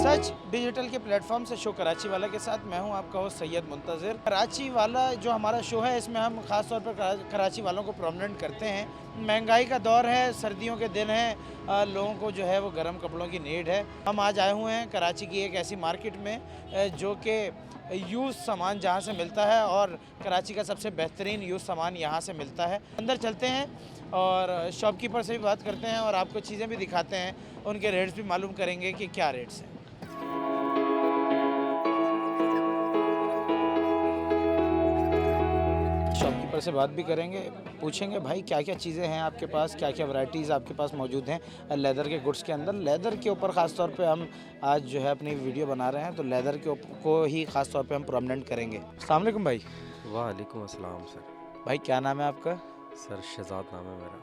सच digital के platform से show Karachi वाला के साथ मैं हूं आपका होस्ट सैयद मुंतज़िर। कराची वाला जो हमारा शो है इसमें हम ख़ास तौर पर कराची वालों को प्रोमिनेंट करते हैं। महंगाई का दौर है, सर्दियों के दिन हैं, लोगों को जो है वो गर्म कपड़ों की नीड है। हम आज आए हुए हैं कराची की एक ऐसी मार्केट में जो कि यूज़ सामान जहाँ से मिलता है और कराची का सबसे बेहतरीन यूज़ सामान यहाँ से मिलता है। अंदर चलते हैं और शॉपकीपर से भी बात करते हैं और आपको चीज़ें भी दिखाते हैं, उनके रेट्स भी मालूम करेंगे कि क्या रेट्स हैं। शॉपकीपर से बात भी करेंगे, पूछेंगे भाई क्या क्या चीज़ें हैं आपके पास, क्या क्या वैराइटीज़ आपके पास मौजूद हैं लेदर के गुड्स के अंदर। लेदर के ऊपर ख़ास तौर पे हम आज जो है अपनी वीडियो बना रहे हैं, तो लेदर के को ही ख़ास तौर पे हम प्रोमिनेंट करेंगे। अस्सलाम वालेकुम भाई। वालेकुम अस्सलाम सर। भाई क्या नाम है आपका? सर शहजाद नाम है मेरा।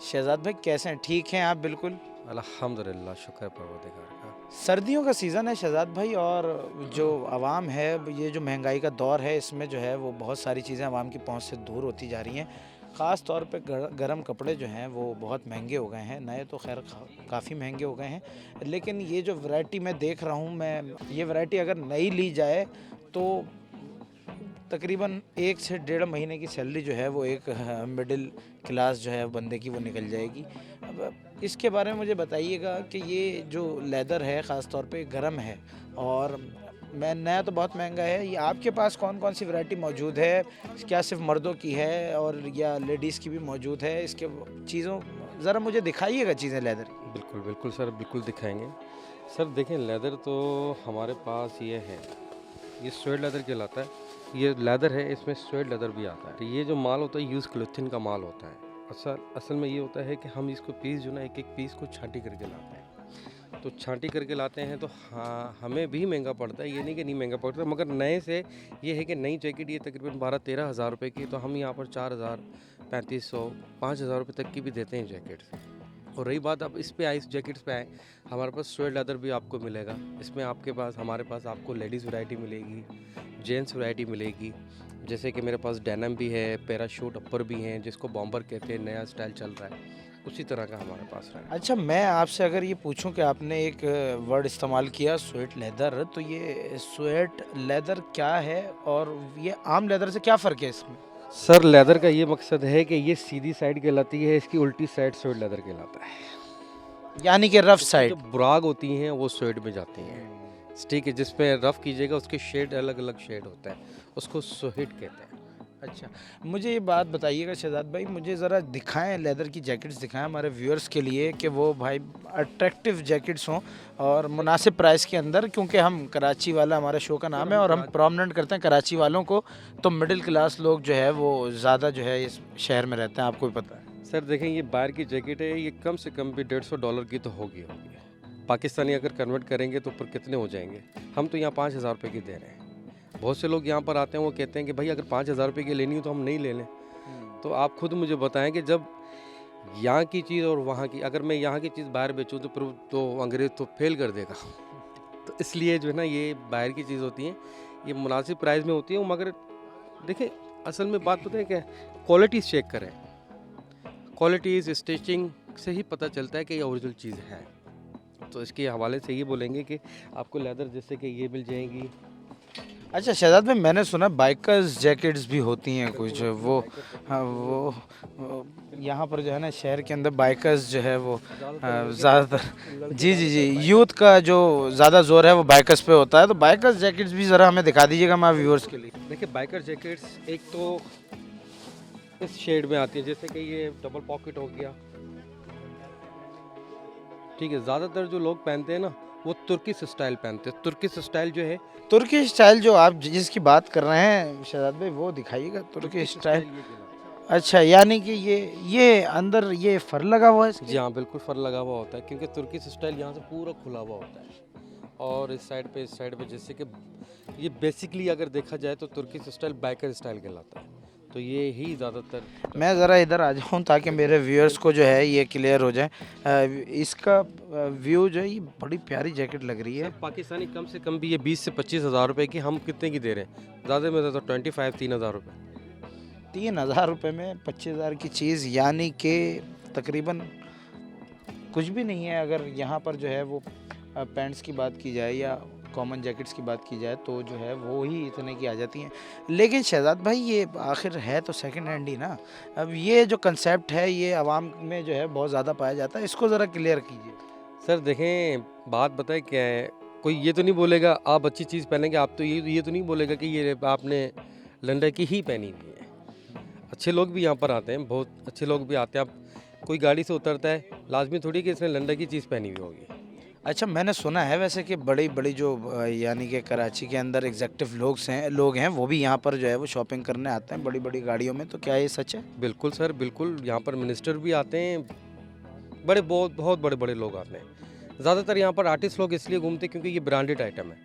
शहजाद भाई कैसे हैं, ठीक हैं आप? बिल्कुल अल्हम्दुलिल्लाह, शुक्र परवरदिगार का। सर्दियों का सीज़न है शहजाद भाई, और जो आवाम है, ये जो महंगाई का दौर है, इसमें जो है वो बहुत सारी चीज़ें आवाम की पहुंच से दूर होती जा रही हैं। ख़ास तौर पे गर्म कपड़े जो हैं वो बहुत महंगे हो गए हैं। नए तो खैर काफ़ी महंगे हो गए हैं, लेकिन ये जो वैरायटी मैं देख रहा हूँ, मैं ये वैरायटी अगर नई ली जाए तो तकरीबन 1 से 1.5 महीने की सैलरी जो है वो एक मिडिल क्लास जो है बंदे की वो निकल जाएगी। अब इसके बारे में मुझे बताइएगा कि ये जो लेदर है ख़ास तौर पे गर्म है और मैं नया तो बहुत महंगा है, ये आपके पास कौन कौन सी वैरायटी मौजूद है? क्या सिर्फ मर्दों की है और या लेडीज़ की भी मौजूद है? इसके चीज़ों ज़रा मुझे दिखाइएगा चीज़ें लेदर की। बिल्कुल बिल्कुल सर, बिल्कुल दिखाएंगे। सर देखें, लेदर तो हमारे पास ये है, ये स्वेड लेदर कहलाता है। ये लेदर है, इसमें स्वेड लेदर भी आता है। तो ये जो माल होता है यूज़ क्लोथिन का माल होता है। असल में ये होता है कि हम इसको पीस जो ना एक एक पीस को छांटी करके लाते हैं। तो छांटी करके लाते हैं तो हाँ, हमें भी महंगा पड़ता है, ये नहीं कि नहीं महंगा पड़ता, मगर नए से ये है कि नई जैकेट ये तकरीबन 12-13 हज़ार रुपये की, तो हम यहाँ पर 4,000, 3,500, 5,000 रुपये तक की भी देते हैं जैकेट। और रही बात अब इस पे आए, इस जैकेट्स पे आए, हमारे पास स्वेड लेदर भी आपको मिलेगा। इसमें हमारे पास आपको लेडीज़ वैरायटी मिलेगी, जेंट्स वैरायटी मिलेगी। जैसे कि मेरे पास डेनिम भी है, पैराशूट अपर भी हैं, जिसको बॉम्बर कहते हैं, नया स्टाइल चल रहा है, उसी तरह का हमारे पास है। अच्छा, मैं आपसे अगर ये पूछूं कि आपने एक वर्ड इस्तेमाल किया स्वेट लेदर, तो ये स्वेट लेदर क्या है और ये आम लेदर से क्या फ़र्क है इसमें? सर लेदर का ये मकसद है कि ये सीधी साइड कहलाती है, इसकी उल्टी साइड स्वेड लेदर कहलाता है। यानी कि रफ इसकी साइड। जो बुराग होती हैं वो स्वेड में जाती हैं, ठीक है। जिसमें रफ़ कीजिएगा उसके शेड अलग अलग शेड होता है, उसको स्वेड कहते हैं। अच्छा, मुझे ये बात बताइएगा शहजाद भाई, मुझे ज़रा दिखाएं, लेदर की जैकेट्स दिखाएं हमारे व्यूअर्स के लिए कि वो भाई अट्रैक्टिव जैकेट्स हों और मुनासिब प्राइस के अंदर, क्योंकि हम कराची वाला हमारे शो का नाम है और हम प्रोमिनेंट करते हैं कराची वालों को, तो मिडिल क्लास लोग जो है वो ज़्यादा जो है इस शहर में रहते हैं, आपको भी पता है। सर देखें, ये बाहर की जैकेट है, ये कम से कम भी $150 की तो होगी। पाकिस्तानी अगर कन्वर्ट करेंगे तो ऊपर कितने हो जाएंगे? हम तो यहाँ 5,000 रुपये की दे रहे हैं। बहुत से लोग यहाँ पर आते हैं, वो कहते हैं कि भाई अगर 5,000 रुपये की लेनी हो तो हम नहीं ले लें। तो आप खुद मुझे बताएं कि जब यहाँ की चीज़ और वहाँ की, अगर मैं यहाँ की चीज़ बाहर बेचूँ तो फिर तो अंग्रेज़ तो फेल कर देगा। तो इसलिए जो है ना, ये बाहर की चीज़ होती हैं, ये मुनासिब प्राइस में होती है। मगर देखें, असल में बात पता है क्या, क्वालिटीज़ चेक करें। क्वालिटीज़ स्टिचिंग से ही पता चलता है कि ये ओरिजिनल चीज़ है। तो इसके हवाले से ये बोलेंगे कि आपको लेदर जैसे कि ये मिल जाएगी। अच्छा शहजाद भाई, मैंने सुना बाइकर्स जैकेट्स भी होती हैं कुछ, वो हाँ वो यहाँ पर जो है ना शहर के अंदर बाइकर्स जो है वो ज़्यादातर, जी जी जी, यूथ का जो ज़्यादा जोर है वो बाइकर्स पे होता है, तो बाइकर्स जैकेट्स भी ज़रा हमें दिखा दीजिएगा हमारे व्यूअर्स के लिए। देखिए, बाइकर जैकेट्स एक तो इस शेड में आती है, जैसे कि ये डबल पॉकेट हो गया, ठीक है। ज़्यादातर जो लोग पहनते हैं ना, वो तुर्किश स्टाइल पहनते हैं। तुर्किश स्टाइल जो है, तुर्की स्टाइल जो आप जिसकी बात कर रहे हैं शहजाद भाई, वो दिखाइएगा तुर्की स्टाइल। ये कहलाता अच्छा, यानी कि ये अंदर ये फर लगा हुआ है है। इसके? जी हाँ, बिल्कुल फर लगा हुआ होता है, क्योंकि तुर्किश स्टाइल यहाँ से पूरा खुला हुआ होता है। और इस साइड पे जैसे कि ये बेसिकली अगर देखा जाए तो तुर्किश स्टाइल बाइकर स्टाइल कहलाता है। तो ये ही ज़्यादातर। मैं ज़रा इधर आ जाऊँ ताकि मेरे व्यूअर्स को जो है ये क्लियर हो जाए। इसका व्यू जो है, ये बड़ी प्यारी जैकेट लग रही है। सर पाकिस्तानी कम से कम भी ये 20 से 25 हज़ार रुपये की, हम कितने की दे रहे हैं? ज़्यादा में ज़्यादा 3,000 रुपये। 3,000 रुपये में 25,000 की चीज़, यानी कि तकरीबन कुछ भी नहीं है। अगर यहाँ पर जो है वो पैंट्स की बात की जाए या कॉमन जैकेट्स की बात की जाए तो जो है वो ही इतने की आ जाती हैं। लेकिन शहजाद भाई ये आखिर है तो सेकंड हैंड ही ना। अब ये जो कंसेप्ट है ये आवाम में जो है बहुत ज़्यादा पाया जाता है, इसको ज़रा क्लियर कीजिए। सर देखें, बात बताए क्या है, कोई ये तो नहीं बोलेगा आप अच्छी चीज़ पहनेंगे, आप तो ये तो नहीं बोलेगा कि ये आपने लंडा की ही पहनी हुई है। अच्छे लोग भी यहाँ पर आते हैं, बहुत अच्छे लोग भी आते हैं। आप कोई गाड़ी से उतरता है, लाजमी थोड़ी कि इसने लंडा की चीज़ पहनी हुई होगी। अच्छा, मैंने सुना है वैसे कि बड़ी-बड़ी जो यानी कि कराची के अंदर एग्ज़ेक्टिव लोग हैं वो भी यहाँ पर जो है वो शॉपिंग करने आते हैं बड़ी-बड़ी गाड़ियों में, तो क्या ये सच है? बिल्कुल सर, बिल्कुल। यहाँ पर मिनिस्टर भी आते हैं, बहुत बड़े-बड़े लोग आते हैं। ज़्यादातर यहाँ पर आर्टिस्ट लोग इसलिए घूमते हैं क्योंकि ये ब्रांडेड आइटम है।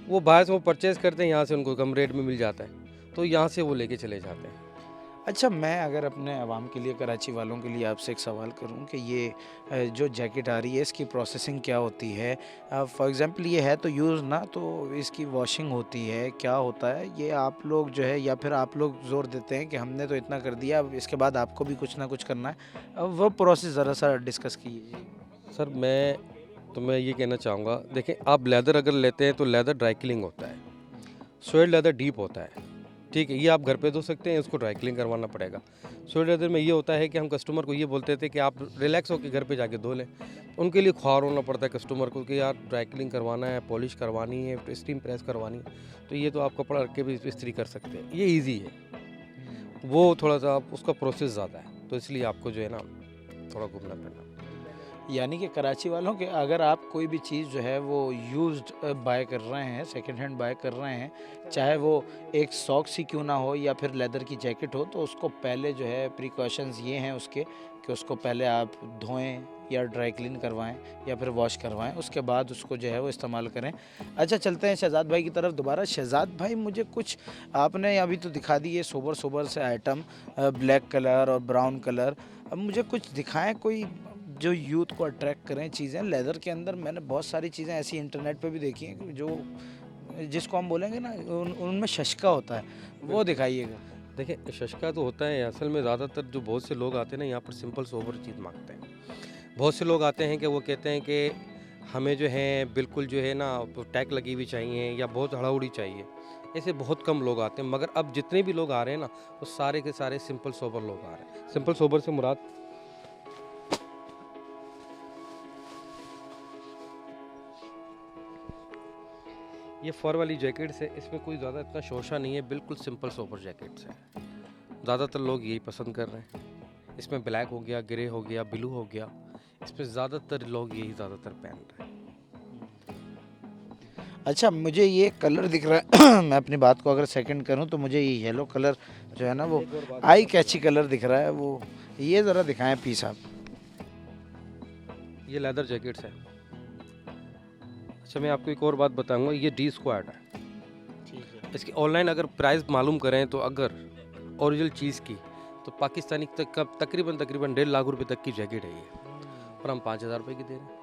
वो बाहर से वो परचेज़ करते हैं, यहाँ से उनको कम रेट में मिल जाता है, तो यहाँ से वो लेके चले जाते हैं। अच्छा, मैं अगर अपने अवाम के लिए, कराची वालों के लिए आपसे एक सवाल करूं कि ये जो जैकेट आ रही है इसकी प्रोसेसिंग क्या होती है? फॉर एग्ज़ाम्पल ये है तो यूज़ ना, तो इसकी वॉशिंग होती है, क्या होता है? ये आप लोग जो है या फिर आप लोग ज़ोर देते हैं कि हमने तो इतना कर दिया, अब इसके बाद आपको भी कुछ ना कुछ करना है? वो प्रोसेस ज़रा-सा डिस्कस कीजिए। सर मैं ये कहना चाहूँगा, देखें आप लेदर अगर लेते हैं तो लेदर ड्राई क्लीनिंग होता है, स्वेड लेदर डीप होता है, ठीक है। ये आप घर पे धो सकते हैं, इसको ड्राई क्लीन करवाना पड़ेगा। स्वेड लेदर में ये होता है कि हम कस्टमर को ये बोलते थे कि आप रिलैक्स होकर घर पे जाके धो लें। उनके लिए ख्वार होना पड़ता है कस्टमर को कि यार ड्राई क्लीन करवाना है, पॉलिश करवानी है, स्टीम प्रेस करवानी है, तो ये तो आप कपड़ा रख के भी इस्त्री कर सकते हैं, ये ईजी है। वो थोड़ा सा उसका प्रोसेस ज़्यादा है, तो इसलिए आपको जो है ना थोड़ा घूमना पड़ना। यानी कि कराची वालों के अगर आप कोई भी चीज़ जो है वो यूज्ड बाय कर रहे हैं, सेकंड हैंड बाय कर रहे हैं, चाहे वो एक सॉक्स ही क्यों ना हो या फिर लेदर की जैकेट हो, तो उसको पहले जो है प्रिकॉशंस ये हैं उसके कि उसको पहले आप धोएं या ड्राई क्लीन करवाएं या फिर वॉश करवाएं, उसके बाद उसको जो है वो इस्तेमाल करें। अच्छा, चलते हैं शहजाद भाई की तरफ दोबारा। शहजाद भाई, मुझे कुछ आपने अभी तो दिखा दी ये सोबर सोबर से आइटम, ब्लैक कलर और ब्राउन कलर। अब मुझे कुछ दिखाएं कोई जो यूथ को अट्रैक्ट करें चीज़ें लेदर के अंदर। मैंने बहुत सारी चीज़ें ऐसी इंटरनेट पे भी देखी हैं कि जो जिसको हम बोलेंगे ना उनमें शशका होता है, वो दिखाइएगा। देखिए शशका तो होता है, असल में ज़्यादातर जो बहुत से लोग आते हैं ना यहाँ पर सिंपल सोबर चीज़ मांगते हैं। बहुत से लोग आते हैं कि वो कहते हैं कि हमें जो है बिल्कुल जो है ना टैग लगी हुई चाहिए या बहुत हड़ाउड़ी चाहिए। ऐसे बहुत कम लोग आते हैं, मगर अब जितने भी लोग आ रहे हैं ना वो सारे के सारे सिंपल सोबर लोग आ रहे हैं। सिंपल सोबर से मुराद ये फर वाली जैकेट्स है, इसमें कोई ज़्यादा इतना शोशा नहीं है, बिल्कुल सिंपल सोबर जैकेट्स है। ज़्यादातर लोग यही पसंद कर रहे हैं। इसमें ब्लैक हो गया, ग्रे हो गया, ब्लू हो गया, इसमें ज़्यादातर लोग यही ज़्यादातर पहन रहे हैं। अच्छा, मुझे ये कलर दिख रहा है मैं अपनी बात को अगर सेकंड करूं तो मुझे ये येलो कलर जो है ना वो एक और बात आई कैची कलर दिख रहा है, वो ये ज़रा दिखाएं पीस आप। ये लेदर जैकेट्स है। अच्छा मैं आपको एक और बात बताऊंगा, ये डी स्क्वाड है। ठीक है। इसकी ऑनलाइन अगर प्राइस मालूम करें तो अगर ओरिजिनल चीज़ की तो पाकिस्तानी तकरीबन 1.5 लाख रुपए तक की जैकेट है ये, और हम 5,000 रुपये की दे रहे हैं।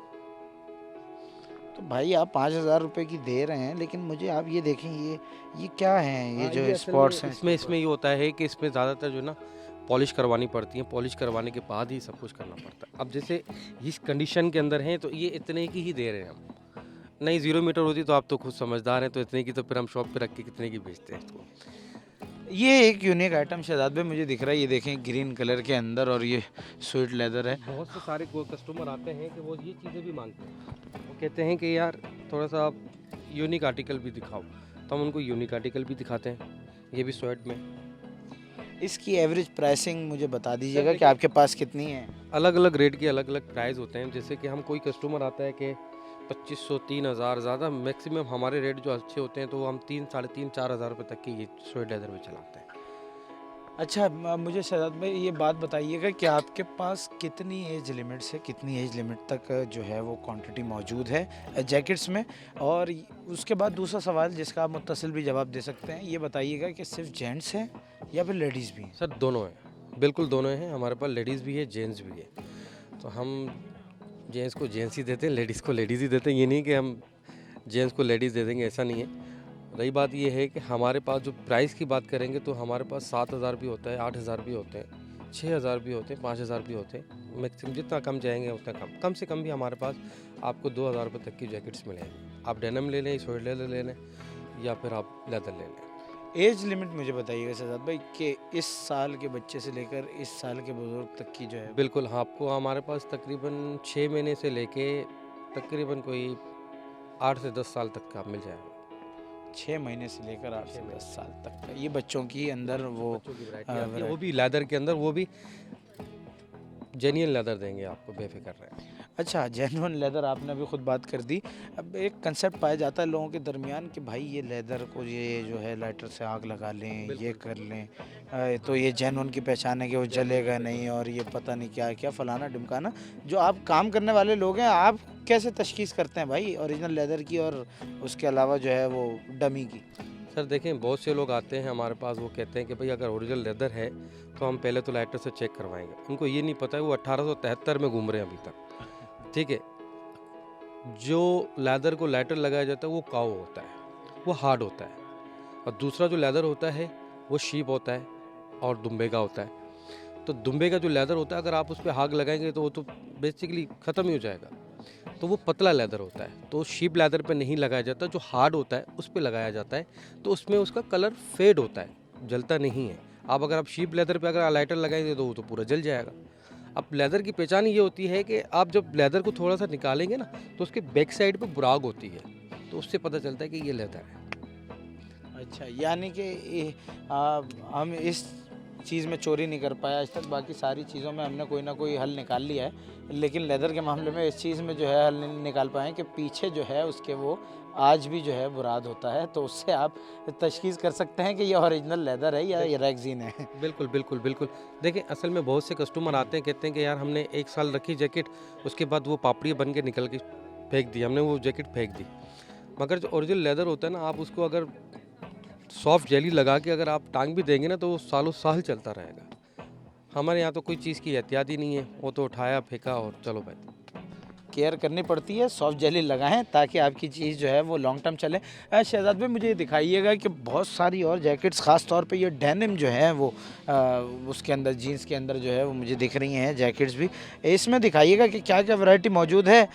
तो भाई आप 5,000 रुपये की दे रहे हैं, लेकिन मुझे आप ये देखें ये क्या है, ये हाँ, जो ये असल स्पॉट्स में हैं इसमें ये होता है कि इसमें ज़्यादातर जो ना पॉलिश करवानी पड़ती है, पॉलिश करवाने के बाद ही सब कुछ करना पड़ता है। अब जैसे इस कंडीशन के अंदर हैं तो ये इतने की ही दे रहे हैं हम। नहीं 0 मीटर होती तो आप तो खुद समझदार हैं, तो इतने की तो फिर हम शॉप पे रख के कितने की बेचते हैं इसको। ये एक यूनिक आइटम शहजाद भाई मुझे दिख रहा है, ये देखें ग्रीन कलर के अंदर और ये स्वीट लेदर है। बहुत से सारे कस्टमर आते हैं कि वो ये चीज़ें भी मांगते हैं। वो कहते हैं कि यार थोड़ा सा आप यूनिक आर्टिकल भी दिखाओ, तो हम उनको यूनिक आर्टिकल भी दिखाते हैं, ये भी स्वेट में। इसकी एवरेज प्राइसिंग मुझे बता दीजिएगा कि आपके पास कितनी है? अलग अलग रेट के अलग अलग प्राइस होते हैं। जैसे कि हम कोई कस्टमर आता है कि 2,500 3,000, ज़्यादा मैक्सिमम हमारे रेट जो अच्छे होते हैं तो हम 3 साढ़े 3 4,000 रुपये तक की ये स्वेट लेदर में चलाते हैं। अच्छा, मुझे शहजाद भाई ये बात बताइएगा कि आपके पास कितनी एज लिमिट से कितनी एज लिमिट तक जो है वो क्वांटिटी मौजूद है जैकेट्स में? और उसके बाद दूसरा सवाल जिसका आप मुत्तसिल भी जवाब दे सकते हैं, ये बताइएगा कि सिर्फ जेंट्स हैं या फिर लेडीज़ भी हैं? सर दोनों हैं, बिल्कुल दोनों हैं। हमारे पास लेडीज़ भी है, जेंट्स भी है। तो हम जेंट्स को जेंट्स ही देते हैं, लेडीज़ को लेडीज़ ही देते हैं। ये नहीं कि हम जेंट्स को लेडीज़ दे देंगे, ऐसा नहीं है। रही बात ये है कि हमारे पास जो प्राइस की बात करेंगे तो हमारे पास 7,000 भी होता है, 8,000 भी होते हैं, 6,000 भी होते हैं, 5,000 भी होते हैं। मैक्सिमम जितना कम जाएंगे उतना कम से कम भी हमारे पास आपको 2,000 रुपये तक की जैकेट्स मिलेंगी। आप डेनिम ले लें, स्वेट लेदर ले लें, या फिर आप लेदर ले लें। एज लिमिट मुझे बताइएगा शहजाद भाई कि इस साल के बच्चे से लेकर इस साल के बुजुर्ग तक की जो है। बिल्कुल हाँ, आपको हमारे पास तकरीबन 6 महीने से लेके तकरीबन कोई 8 से 10 साल तक का मिल जाएगा। 6 महीने से लेकर 8 से 6 10 साल तक का ये बच्चों की अंदर वो बच्चों की वैरायटी आती है, वो वैरायटी। भी लेदर के अंदर, वो भी जेन्युइन लेदर देंगे आपको, बेफिक्र रहें। अच्छा, जेन्युइन लेदर आपने अभी खुद बात कर दी। अब एक कंसेप्ट पाया जाता है लोगों के दरमियान कि भाई ये लेदर को ये जो है लाइटर से आग लगा लें, ये कर लें, तो ये जेन्युइन की पहचान है कि वो जलेगा नहीं, और ये पता नहीं क्या क्या फलाना ढिमकाना। जो आप काम करने वाले लोग हैं, आप कैसे तशखीस करते हैं भाई ओरिजिनल लेदर की और उसके अलावा जो है वो डमी की? सर देखें, बहुत से लोग आते हैं हमारे पास, वो कहते हैं कि भाई अगर ओरिजिनल लेदर है तो हम पहले तो लाइटर से चेक करवाएंगे। उनको ये नहीं पता है वो 1873 में घूम रहे हैं अभी तक। ठीक है, जो लेदर को लाइटर लगाया जाता है वो काऊ होता है, वो हार्ड होता है, और दूसरा जो लेदर होता है वो शीप होता है और दुम्बे का होता है। तो दुम्बे का जो लेदर होता है, अगर आप उस पर आग लगाएंगे तो वो तो बेसिकली ख़त्म ही हो जाएगा। तो वो पतला लेदर होता है, तो शीप लेदर पे नहीं लगाया जाता, जो हार्ड होता है उस पे लगाया जाता है। तो उसमें उसका कलर फेड होता है, जलता नहीं है। अब अगर आप शीप लेदर पे अगर लाइटर लगाएंगे तो वो तो पूरा जल जाएगा। अब लेदर की पहचान ये होती है कि आप जब लेदर को थोड़ा सा निकालेंगे ना, तो उसके बैक साइड पे बुराग होती है, तो उससे पता चलता है कि ये लेदर है। अच्छा, यानी कि हम इस चीज़ में चोरी नहीं कर पाए आज तक, बाकी सारी चीज़ों में हमने कोई ना कोई हल निकाल लिया है, लेकिन लेदर के मामले में इस चीज़ में जो है हल नहीं निकाल पाए कि पीछे जो है उसके वो आज भी जो है बुराद होता है, तो उससे आप तशखीस कर सकते हैं कि ये ओरिजिनल लेदर है या ये रैगजीन है। बिल्कुल बिल्कुल बिल्कुल। देखिए, असल में बहुत से कस्टमर आते हैं, कहते हैं कि यार हमने 1 साल रखी जैकेट, उसके बाद वो पापड़ी बन के निकल के फेंक दी, हमने वो जैकेट फेंक दी। मगर जो ओरिजिनल लेदर होता है ना, आप उसको अगर सॉफ्ट जेली लगा के अगर आप टांग भी देंगे ना, तो वो सालों साल चलता रहेगा। हमारे यहाँ तो कोई चीज़ की एहतियात ही नहीं है, वो तो उठाया फेंका और चलो भाई। केयर करनी पड़ती है, सॉफ्ट जेली लगाएं ताकि आपकी चीज़ जो है वो लॉन्ग टर्म चले। शहजाद भाई, मुझे ये दिखाइएगा कि बहुत सारी और जैकेट्स, ख़ास तौर पे ये डेनिम जो है वो उसके अंदर जीन्स के अंदर जो है वो मुझे दिख रही हैं जैकेट्स भी। इसमें दिखाइएगा कि क्या क्या वैरायटी मौजूद है।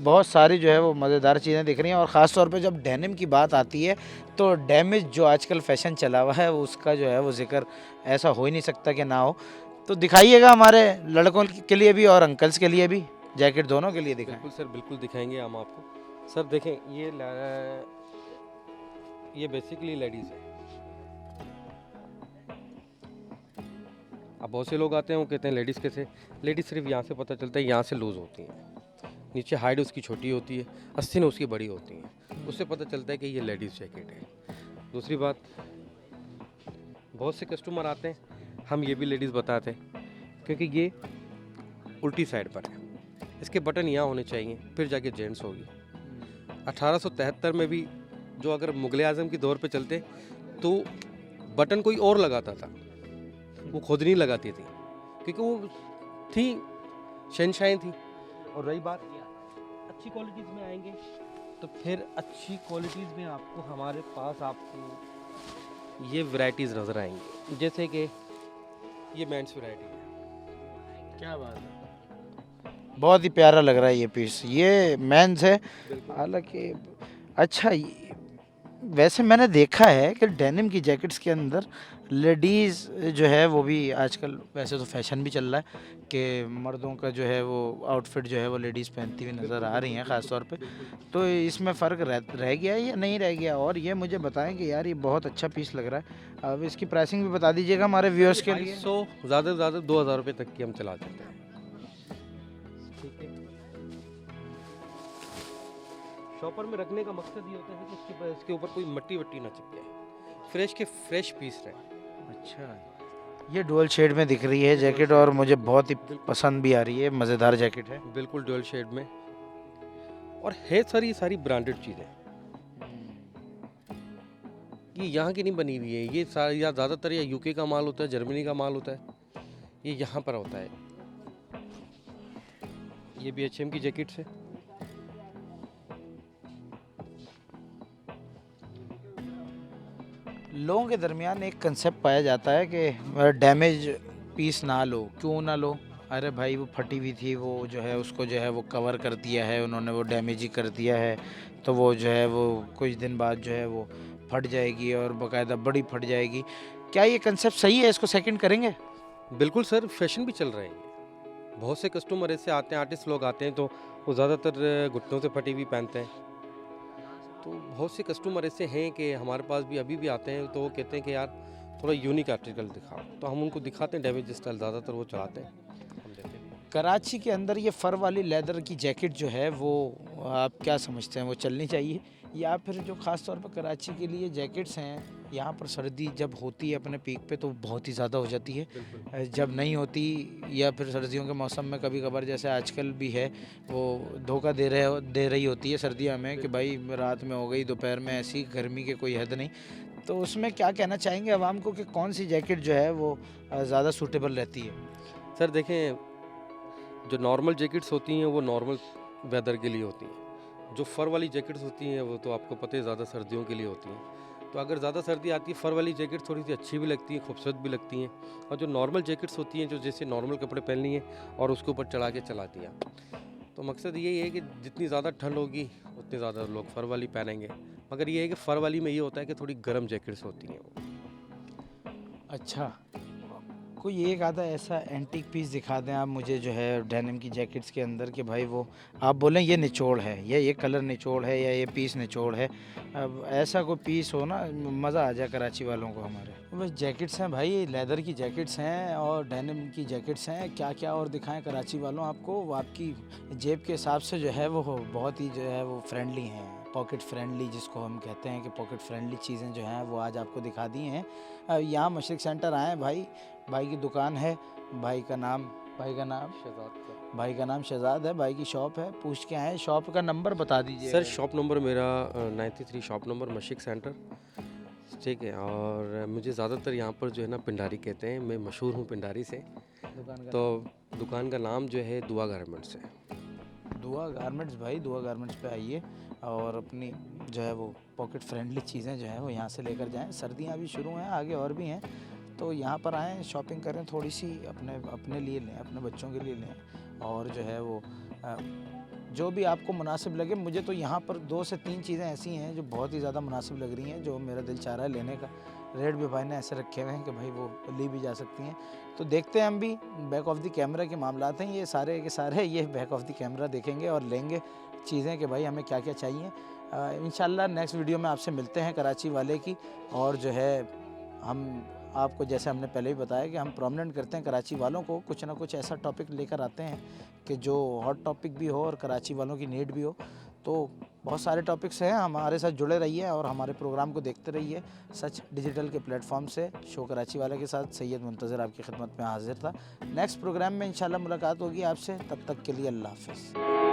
बहुत सारी जो है वो मज़ेदार चीज़ें दिख रही हैं, और ख़ास तौर पे जब डेनिम की बात आती है तो डैमेज जो आजकल फ़ैशन चला हुआ है उसका जो है वो ज़िक्र ऐसा हो ही नहीं सकता कि ना हो। तो दिखाइएगा हमारे लड़कों के लिए भी और अंकल्स के लिए भी, जैकेट दोनों के लिए दिखाएं। बिल्कुल सर, बिल्कुल दिखाएंगे हम आपको। सर देखें, ये बेसिकली लेडीज़ है। अब बहुत से लोग आते हैं, वो कहते हैं लेडीज़ कैसे। लेडीज़ सिर्फ यहाँ से पता चलता है, यहाँ से लूज़ होती हैं, नीचे हाइट उसकी छोटी होती है, आस्तीन उसकी बड़ी होती हैं, उससे पता चलता है कि ये लेडीज़ जैकेट है। दूसरी बात, बहुत से कस्टमर आते हैं, हम ये भी लेडीज़ बताते हैं, क्योंकि ये उल्टी साइड पर है, इसके बटन यहाँ होने चाहिए, फिर जाके जेंट्स होगी। 1873 में भी जो अगर मुगल आज़म के दौर पे चलते तो बटन कोई और लगाता था, वो खुद नहीं लगाती थी, क्योंकि वो थी शहनशाहें थी। और रही बात अच्छी क्वालिटीज़ में आएंगे, तो फिर अच्छी क्वालिटीज़ में आपको हमारे पास आपको ये वैरायटीज़ नज़र आएंगी, जैसे कि ये मेंस वैरायटी है। क्या बात है, बहुत ही प्यारा लग रहा है ये पीस। ये मेंस है हालांकि। अच्छा, वैसे मैंने देखा है कि डेनिम की जैकेट्स के अंदर लेडीज़ जो है वो भी आजकल, वैसे तो फैशन भी चल रहा है कि मर्दों का जो है वो आउटफिट जो है वो लेडीज़ पहनती हुई नज़र आ रही हैं ख़ास तौर पे। तो इसमें फ़र्क रह गया है या नहीं रह गया? और ये मुझे बताएं कि यार ये बहुत अच्छा पीस लग रहा है। अब इसकी प्राइसिंग भी बता दीजिएगा हमारे व्यूअर्स के लिए। 250, ज़्यादा से ज़्यादा 2,000 रुपये तक की हम चला देते हैं। ठीक है, शॉपर में रखने का मकसद ये होता है कि इसके ऊपर कोई मट्टी वट्टी ना चिपके, फ्रेश के फ्रेश पीस रहे। अच्छा, ये डुअल शेड में दिख रही है जैकेट और मुझे बहुत ही पसंद भी आ रही है, मज़ेदार जैकेट है। बिल्कुल डुअल शेड में, और है सारी ब्रांडेड चीज़ें, ये यहाँ की नहीं बनी हुई है। ये सारी या ज़्यादातर या यूके का माल होता है, जर्मनी का माल होता है, ये यहाँ पर होता है। ये भी HM की जैकेट है। लोगों के दरमियान एक कंसेप्ट पाया जाता है कि डैमेज पीस ना लो, क्यों ना लो? अरे भाई वो फटी हुई थी, वो जो है उसको जो है वो कवर कर दिया है उन्होंने, वो डैमेज ही कर दिया है, तो वो जो है वो कुछ दिन बाद जो है वो फट जाएगी और बाकायदा बड़ी फट जाएगी। क्या ये कंसेप्ट सही है? इसको सेकंड करेंगे? बिल्कुल सर, फैशन भी चल रहे हैं ये। बहुत से कस्टमर ऐसे आते हैं, आर्टिस्ट लोग आते हैं तो वो ज़्यादातर घुटनों से फटी हुई पहनते हैं। तो बहुत से कस्टमर ऐसे हैं कि हमारे पास भी अभी भी आते हैं तो वो कहते हैं कि यार थोड़ा यूनिक आर्टिकल दिखाओ, तो हम उनको दिखाते हैं। डैमेज स्टाइल ज़्यादातर वो चलाते हैं, हम देते हैं। कराची के अंदर ये फ़र वाली लेदर की जैकेट जो है वो आप क्या समझते हैं, वो चलनी चाहिए? या फिर जो ख़ास तौर पर कराची के लिए जैकेट्स हैं, यहाँ पर सर्दी जब होती है अपने पीक पे तो बहुत ही ज़्यादा हो जाती है, जब नहीं होती या फिर सर्दियों के मौसम में कभी कभार जैसे आजकल भी है वो धोखा दे रही होती है सर्दियों में कि भाई रात में हो गई, दोपहर में ऐसी गर्मी के कोई हद नहीं। तो उसमें क्या कहना चाहेंगे आवाम को कि कौन सी जैकेट जो है वो ज़्यादा सूटेबल रहती है? सर देखें, जो नॉर्मल जैकेट्स होती हैं वो नॉर्मल वेदर के लिए होती हैं। जो फ़र वाली जैकेट्स होती हैं वो तो आपको पता है ज़्यादा सर्दियों के लिए होती हैं। तो अगर ज़्यादा सर्दी आती है, फ़र वाली जैकेट थोड़ी सी अच्छी भी लगती है, खूबसूरत भी लगती हैं। और जो नॉर्मल जैकेट्स होती हैं, जो जैसे नॉर्मल कपड़े पहन लिए और उसके ऊपर चढ़ा के चला दिया। तो मकसद यही है कि जितनी ज़्यादा ठंड होगी उतनी ज़्यादा लोग फ़र वाली पहनेंगे। मगर ये है कि फ़र वाली में ये होता है कि थोड़ी गर्म जैकेट्स होती हैं वो। अच्छा, कोई एक आधा ऐसा एंटीक पीस दिखा दें आप मुझे जो है डेनिम की जैकेट्स के अंदर कि भाई वो आप बोलें ये निचोड़ है, या ये कलर निचोड़ है, या ये पीस निचोड़ है। अब ऐसा कोई पीस हो ना, मज़ा आ जाए कराची वालों को हमारे। बस जैकेट्स हैं भाई, लेदर की जैकेट्स हैं और डेनिम की जैकेट्स हैं, क्या क्या और दिखाएं कराची वालों आपको? वो आपकी जेब के हिसाब से जो है वो बहुत ही जो है वो फ्रेंडली हैं, पॉकेट फ्रेंडली जिसको हम कहते हैं कि पॉकेट फ्रेंडली चीज़ें जो हैं वो आज आपको दिखा दी हैं। यहाँ मशरिक सेंटर आए भाई, भाई की दुकान है, भाई का नाम भाई का नाम शहजाद है, भाई की शॉप है, पूछ के आए। शॉप का नंबर बता दीजिए सर शॉप नंबर मेरा 93 शॉप नंबर मशीक सेंटर, ठीक है। और मुझे ज़्यादातर यहाँ पर जो है ना पिंडारी कहते हैं, मैं मशहूर हूँ पिंडारी से। दुकान का तो दुकान का नाम जो है दुआ गारमेंट्स है। दुआ गारमेंट्स। भाई दुआ गारमेंट्स पे आइए और अपनी जो है वो पॉकेट फ्रेंडली चीज़ें जो हैं वो यहाँ से लेकर जाएं। सर्दियाँ भी शुरू हैं, आगे और भी हैं, तो यहाँ पर आएँ, शॉपिंग करें, थोड़ी सी अपने अपने लिए लें, अपने बच्चों के लिए लें, और जो है वो जो भी आपको मुनासिब लगे। मुझे तो यहाँ पर 2 से 3 चीज़ें ऐसी हैं जो बहुत ही ज़्यादा मुनासिब लग रही हैं, जो मेरा दिल चाह रहा है लेने का। रेट भी भाई ने ऐसे रखे हुए हैं कि भाई वो ली भी जा सकती हैं। तो देखते हैं, हम भी बैक ऑफ द कैमरा के मामलात हैं ये सारे के सारे, ये बैक ऑफ द कैमरा देखेंगे और लेंगे चीज़ें कि भाई हमें क्या क्या चाहिए। इंशाल्लाह नेक्स्ट वीडियो में आपसे मिलते हैं कराची वाले की। और जो है हम आपको, जैसे हमने पहले भी बताया कि हम प्रोमिनेंट करते हैं कराची वालों को, कुछ ना कुछ ऐसा टॉपिक लेकर आते हैं कि जो हॉट टॉपिक भी हो और कराची वालों की नीड भी हो। तो बहुत सारे टॉपिक्स हैं, हमारे साथ जुड़े रहिए और हमारे प्रोग्राम को देखते रहिए। सच डिजिटल के प्लेटफॉर्म से शो कराची वाले के साथ सैयद मुंतज़र आपकी खिदमत में हाजिर था। नेक्स्ट प्रोग्राम में इंशाल्लाह मुलाकात होगी आपसे, तब तक के लिए अल्लाह हाफ़िज़।